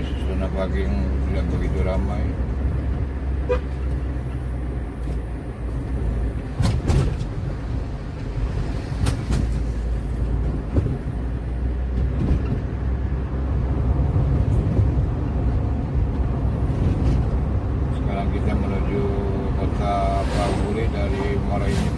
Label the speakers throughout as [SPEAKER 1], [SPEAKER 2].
[SPEAKER 1] suasana pagi yang tidak begitu ramai. Sekarang kita menuju kota Prabudi dari Muara Enim.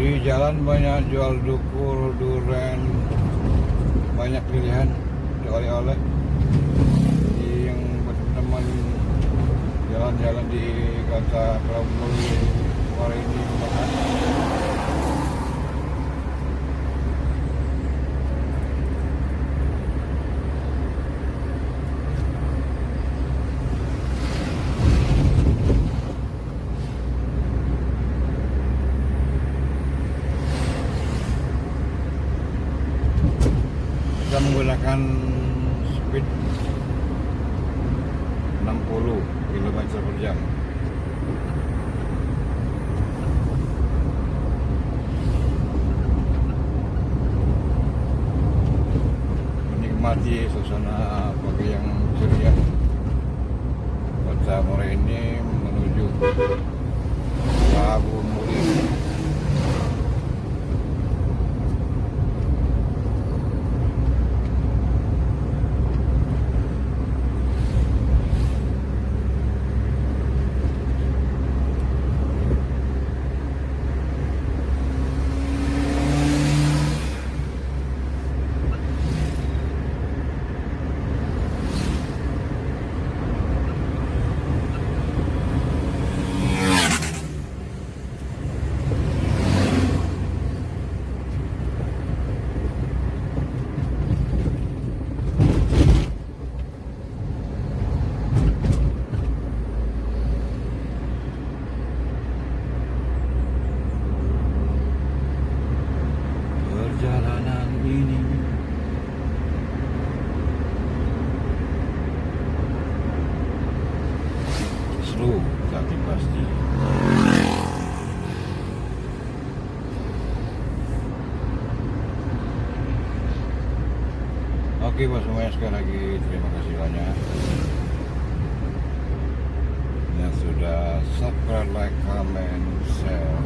[SPEAKER 1] Di jalan banyak jual dukur, durian, banyak pilihan oleh-oleh. Jadi yang berteman jalan-jalan di kota Prabudi Muara Enim makan. Kita menggunakan speed 60 km per jam. Menikmati suasana pagi yang ceria. Kota Muara Enim menuju Prabudi. Perjalanan ini seru tapi pasti. Oke bos semuanya, sekali lagi terima kasih banyak yang sudah subscribe, like, comment, share,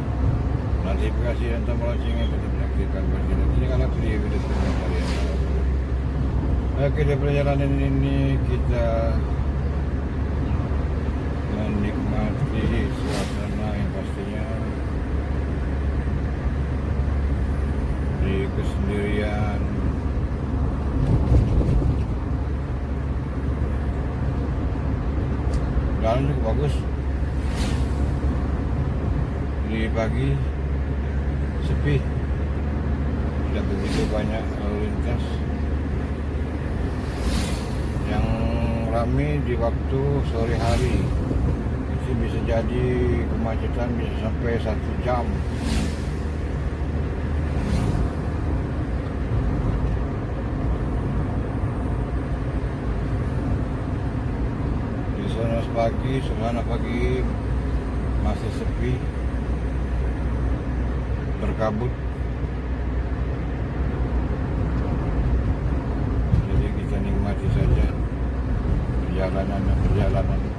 [SPEAKER 1] notifikasi dan tombol loncengnya untuk diaktifkan berikutnya kalau video kalian. Oke, di perjalanan ini kita menikmati suasana yang pastinya di kesendirian. Jalan cukup bagus. Di pagi sepi, tidak begitu banyak lalu lintas. Yang ramai di waktu sore hari, itu bisa jadi kemacetan bisa sampai 1 jam. Di suasana pagi masih sepi, berkabut. Jadi kita nikmati saja perjalanan.